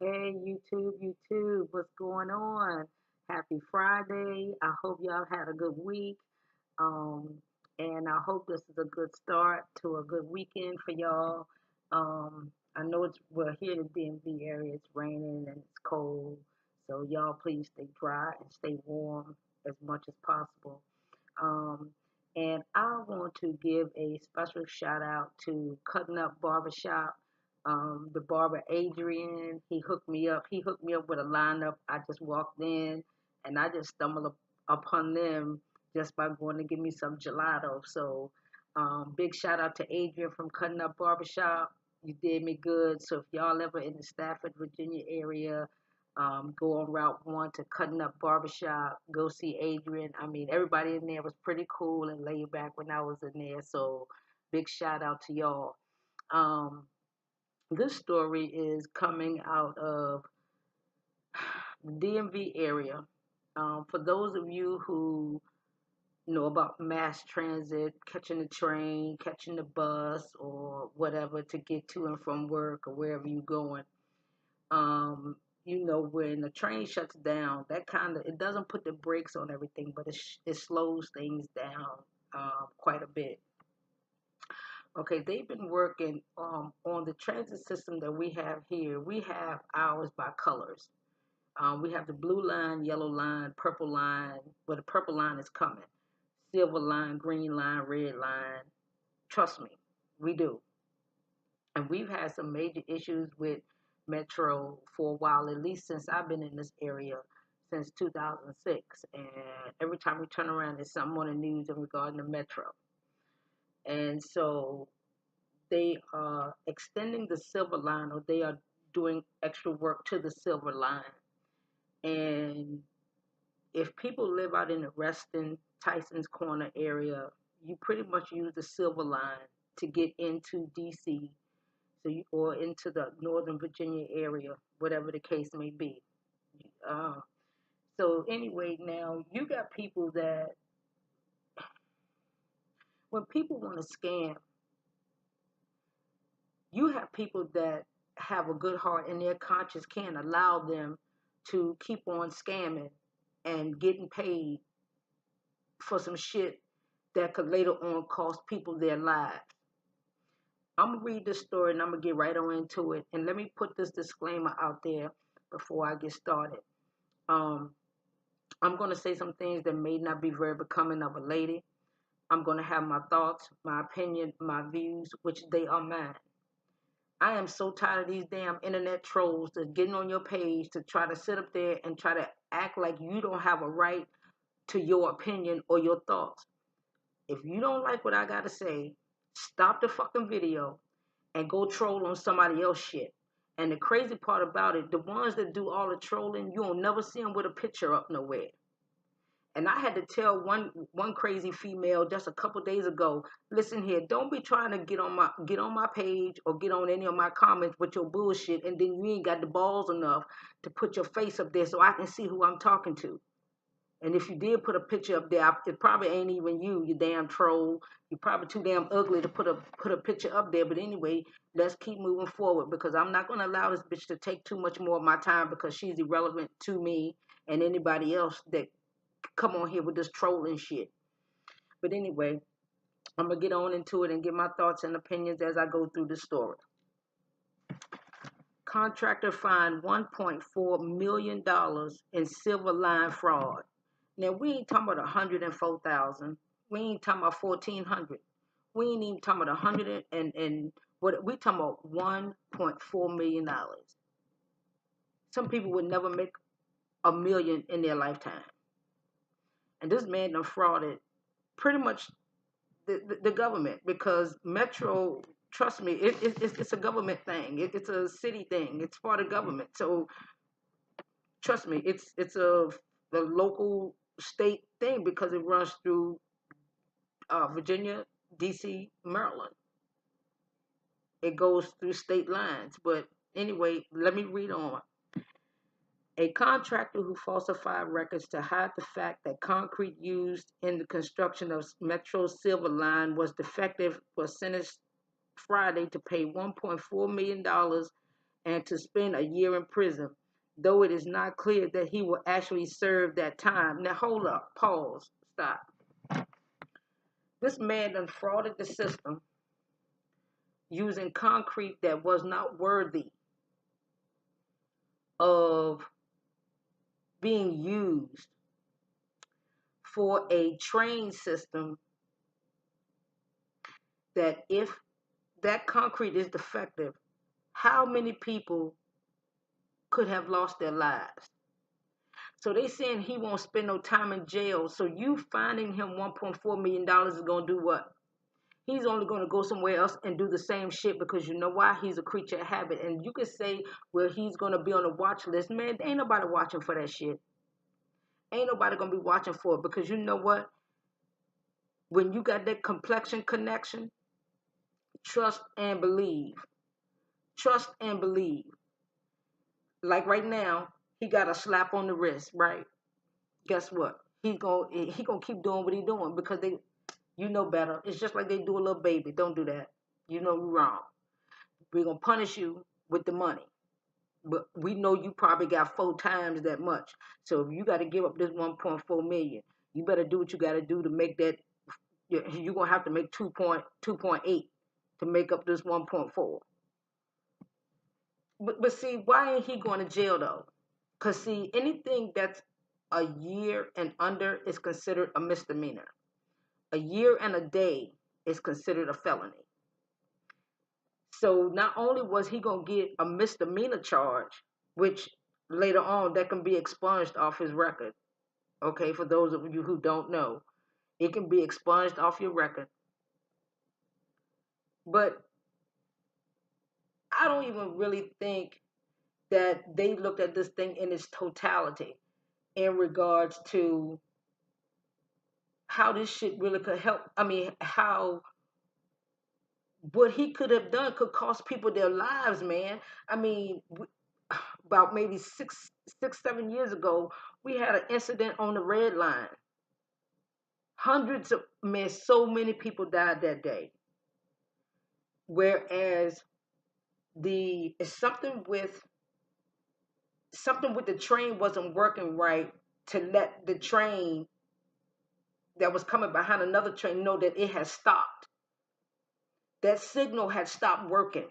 Hey, YouTube, what's going on? Happy Friday. I hope y'all had a good week. Um, and I hope this is a good start to a good weekend for y'all. I know we're here in the DMV area, it's raining and it's cold. So y'all please stay dry and stay warm as much as possible. Um, and I want to give a special shout out to Cutting Up Barbershop. The barber Adrian, he hooked me up. He hooked me up with a lineup. I just walked in and I just stumbled upon them just by going to give me some gelato. So, big shout out to Adrian from Cutting Up Barbershop. You did me good. So if y'all ever in the Stafford, Virginia area, go on Route 1 to Cutting Up Barbershop. Go see Adrian. I mean, everybody in there was pretty cool and laid back when I was in there. So, big shout out to y'all. Um, this story is coming out of the DMV area. For those of you who know about mass transit, catching the train, catching the bus, or whatever to get to and from work or wherever you're going, um, when the train shuts down, that kind of it doesn't put the brakes on everything, but it slows things down quite a bit. Okay, they've been working on the transit system that we have here. We have ours by colors. We have the blue line, yellow line, purple line. Well, the purple line is coming. Silver line, green line, red line. Trust me, we do. And we've had some major issues with Metro for a while, at least since I've been in this area since 2006. And every time we turn around, there's something on the news in regarding the Metro. And so they are extending the silver line, or they are doing extra work to the silver line. And if people live out in the Reston, Tyson's Corner area, you pretty much use the silver line to get into DC, or into the Northern Virginia area, whatever the case may be. Uh, so anyway, now you got people that when people want to scam, you have people that have a good heart and their conscience can't allow them to keep on scamming and getting paid for some shit that could later on cost people their lives. I'm gonna read this story and I'm gonna get right on into it. And let me put this disclaimer out there before I get started. Um, I'm gonna say some things that may not be very becoming of a lady. I'm gonna have my thoughts, my opinion, my views, which they are mine. I am so tired of these damn internet trolls that getting on your page to try to sit up there and try to act like you don't have a right to your opinion or your thoughts. If you don't like what I gotta say, stop the fucking video and go troll on somebody else shit. And the crazy part about it, the ones that do all the trolling, you'll never see them with a picture up nowhere. And I had to tell one crazy female just a couple days ago, listen here, don't be trying to get on my page or get on any of my comments with your bullshit, and then you ain't got the balls enough to put your face up there so I can see who I'm talking to. And if you did put a picture up there, it probably ain't even you, you damn troll. You're probably too damn ugly to put a picture up there. But anyway, let's keep moving forward because I'm not gonna allow this bitch to take too much more of my time because she's irrelevant to me and anybody else that come on here with this trolling shit. But anyway, I'm gonna get on into it and give my thoughts and opinions as I go through the story. Contractor fined $1.4 million in silver line fraud. Now we ain't talking about 104,000. We ain't talking about 1,400. We ain't even talking about 100 and what we talking about $1.4 million. Some people would never make a million in their lifetime, and this man done frauded pretty much the government because Metro. Trust me, it's a government thing. It's a city thing. It's part of government. So trust me, it's a local state thing because it runs through Virginia, D.C., Maryland. It goes through state lines. But anyway, let me read on. A contractor who falsified records to hide the fact that concrete used in the construction of Metro's Silver Line was defective was sentenced Friday to pay $1.4 million and to spend a year in prison, though it is not clear that he will actually serve that time. Now, hold up, pause, stop. This man done frauded the system using concrete that was not worthy of being used for a train system that if that concrete is defective, how many people could have lost their lives? So they saying he won't spend no time in jail. So you finding him $1.4 million is going to do what? He's only going to go somewhere else and do the same shit because you know why? He's a creature of habit. And you could say, well, he's going to be on a watch list. Man, ain't nobody watching for that shit. Ain't nobody going to be watching for it because you know what? When you got that complexion connection, trust and believe. Trust and believe. Like right now, he got a slap on the wrist, right? Guess what? He gonna keep doing what he doing because you know better. It's just like they do a little baby. Don't do that. You know you're wrong. We're gonna punish you with the money. But we know you probably got 4 times that much. So if you got to give up this 1.4 million, you better do what you got to do to make that. You're gonna have to make 2.8 to make up this 1.4. But see, why ain't he going to jail though? Cause see, anything that's a year and under is considered a misdemeanor. A year and a day is considered a felony. So not only was he gonna get a misdemeanor charge, which later on that can be expunged off his record. Okay, for those of you who don't know, it can be expunged off your record. But I don't even really think that they looked at this thing in its totality in regards to how this shit really could help. I mean, how what he could have done could cost people their lives, man. I mean, about maybe 7 years ago, we had an incident on the red line. Hundreds of men, so many people died that day. Whereas it's something with the train wasn't working right to let the train that was coming behind another train know that it had stopped. That signal had stopped working.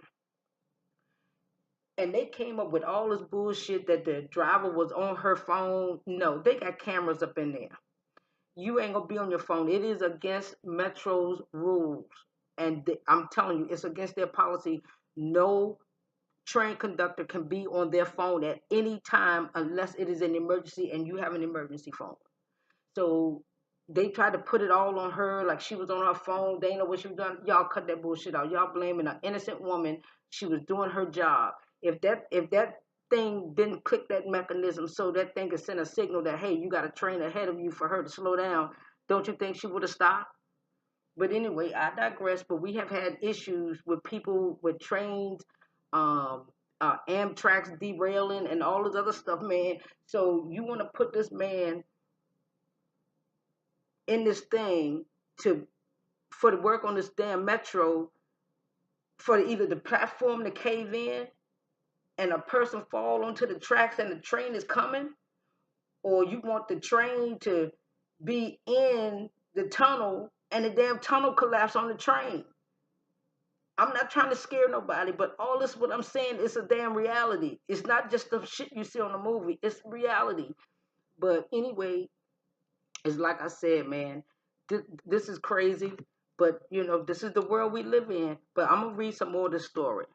And they came up with all this bullshit that the driver was on her phone. No, they got cameras up in there. You ain't gonna be on your phone. It is against Metro's rules. And I'm telling you, it's against their policy. No train conductor can be on their phone at any time unless it is an emergency and you have an emergency phone. So they tried to put it all on her, like she was on her phone. They know what she was doing. Y'all cut that bullshit out. Y'all blaming an innocent woman. She was doing her job. If that thing didn't click that mechanism so that thing could send a signal that, hey, you got a train ahead of you for her to slow down, don't you think she would have stopped? But anyway, I digress. But we have had issues with people with trains, Amtrak's derailing, and all this other stuff, man. So you want to put this man in this thing for the work on this damn metro, for either the platform to cave in and a person fall onto the tracks and the train is coming, or you want the train to be in the tunnel and the damn tunnel collapse on the train. I'm not trying to scare nobody, but all this, what I'm saying, is a damn reality. It's not just the shit you see on the movie. It's reality. But anyway, it's like I said, man, this is crazy. But, this is the world we live in. But I'm going to read some more of the story.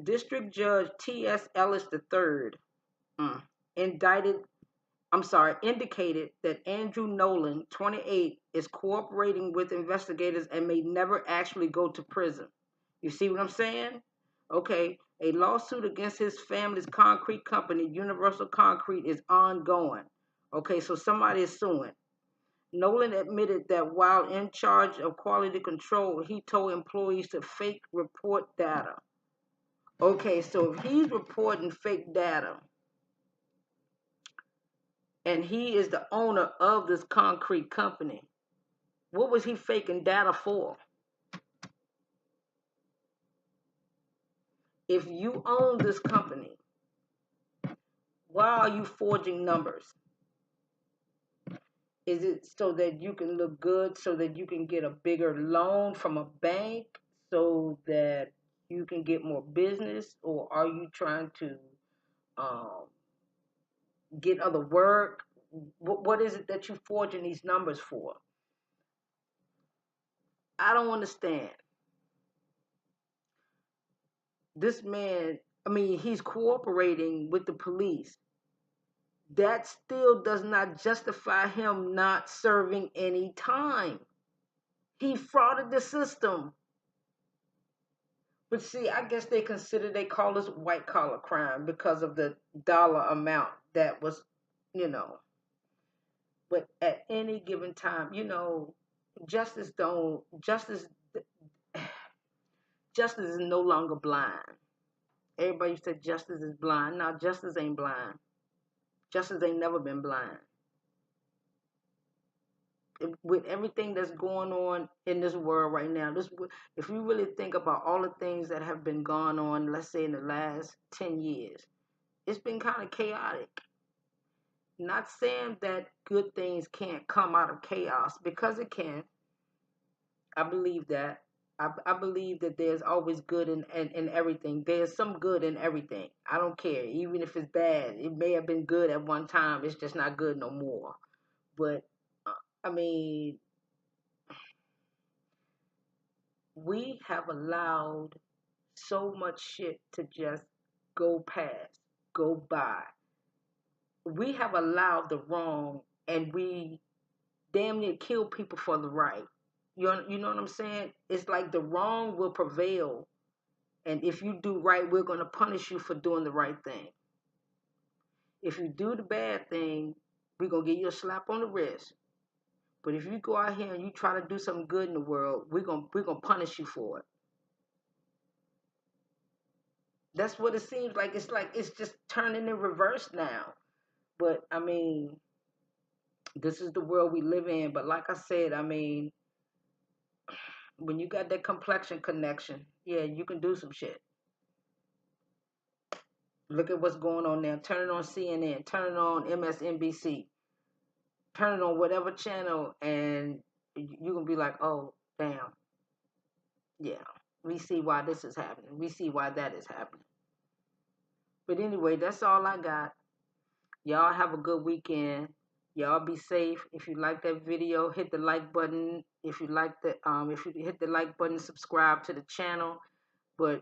District Judge T.S. Ellis III indicated that Andrew Nolan, 28, is cooperating with investigators and may never actually go to prison. You see what I'm saying? Okay, a lawsuit against his family's concrete company, Universal Concrete, is ongoing. Okay, so somebody is suing. Nolan admitted that while in charge of quality control, he told employees to fake report data. Okay, so if he's reporting fake data, and he is the owner of this concrete company, what was he faking data for? If you own this company, why are you forging numbers? Is it so that you can look good, so that you can get a bigger loan from a bank, so that you can get more business? Or are you trying to um, get other work? What is it that you're forging these numbers for? I don't understand. This man, I mean, he's cooperating with the police. That still does not justify him not serving any time. He frauded the system. But see, I guess they call this white collar crime because of the dollar amount that was, you know. But at any given time, justice don't justice justice is no longer blind. Everybody said justice is blind. Now justice ain't blind. Justice ain't never been blind. With everything that's going on in this world right now, if you really think about all the things that have been going on, let's say in the last 10 years, it's been kind of chaotic. Not saying that good things can't come out of chaos, because it can. I believe that. I believe that there's always good in everything. There's some good in everything. I don't care. Even if it's bad, it may have been good at one time. It's just not good no more. But, I mean, we have allowed so much shit to just go past, go by. We have allowed the wrong, and we damn near kill people for the right. You know what I'm saying? It's like the wrong will prevail. And if you do right, we're going to punish you for doing the right thing. If you do the bad thing, we're going to give you a slap on the wrist. But if you go out here and you try to do something good in the world, we're gonna punish you for it. That's what it seems like. It's like it's just turning in reverse now. But I mean, this is the world we live in. But like I said, I mean, when you got that complexion connection, yeah, you can do some shit. Look at what's going on now. Turn it on CNN, turn it on MSNBC, turn it on whatever channel, and you're going to be like, oh, damn. Yeah, we see why this is happening. We see why that is happening. But anyway, that's all I got. Y'all have a good weekend. Y'all be safe. If you like that video, hit the like button. If you hit the like button, subscribe to the channel. But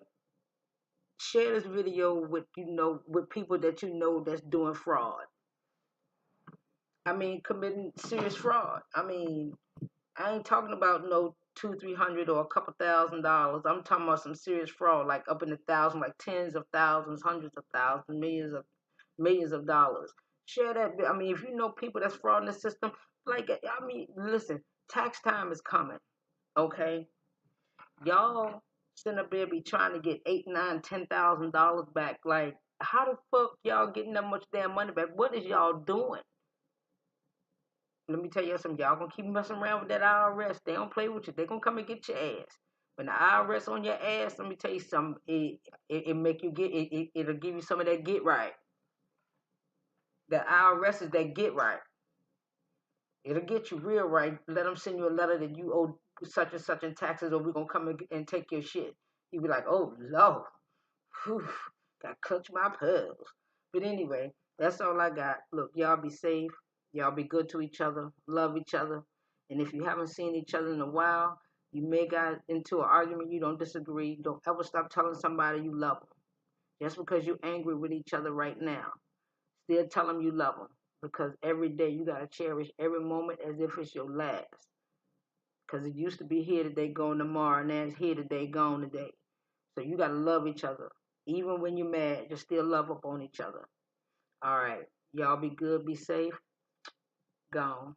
share this video with people that you know that's doing fraud. I mean, committing serious fraud. I mean, I ain't talking about no 200-300 or a couple $1,000s. I'm talking about some serious fraud, like up in the thousands, like tens of thousands, hundreds of thousands, millions of dollars. Share that. I mean, if you know people that's fraud in the system, like, I mean, listen, tax time is coming. Okay, y'all sitting up there be trying to get $8, $9, $10,000 back. Like, how the fuck y'all getting that much damn money back? What is y'all doing? Let me tell you something. Y'all gonna keep messing around with that IRS. They don't play with you. They gonna come and get your ass. When the IRS on your ass, let me tell you something. It make you get it. It'll give you some of that get right. The IRS is that get right. It'll get you real right. Let them send you a letter that you owe such and such in taxes, or we're gonna come and take your shit. You be like, oh Lord, whew, gotta clutch my pearls. But anyway, that's all I got. Look, y'all be safe. Y'all be good to each other. Love each other. And if you haven't seen each other in a while, you may got into an argument. You don't disagree. Don't ever stop telling somebody you love them. Just because you're angry with each other right now, still tell them you love them. Because every day you gotta cherish every moment as if it's your last. Because it used to be here today, gone tomorrow, and now it's here today, gone today. So you gotta love each other. Even when you're mad, just still love up on each other. All right. Y'all be good, be safe. Gone.